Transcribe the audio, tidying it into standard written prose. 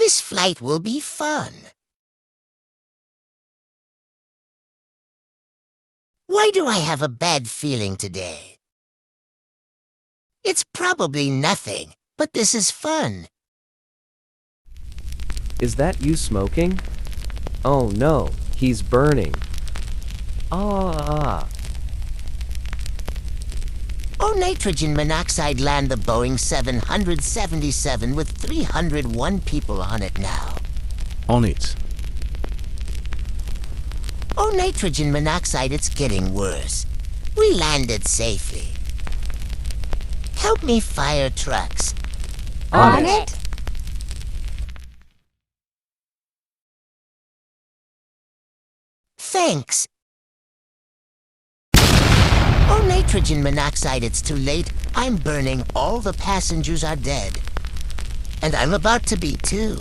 This flight will be fun. Why do I have a bad feeling today? It's probably nothing, but this is fun. Is that you smoking? Oh no, he's burning. Ah. Oh, nitrogen monoxide land the Boeing 777 with 301 people on it now. On it. Oh, nitrogen monoxide, it's getting worse. We landed safely. Help me fire trucks. On it. Thanks. Oh, nitrogen monoxide, it's too late. I'm burning. All the passengers are dead. And I'm about to be too.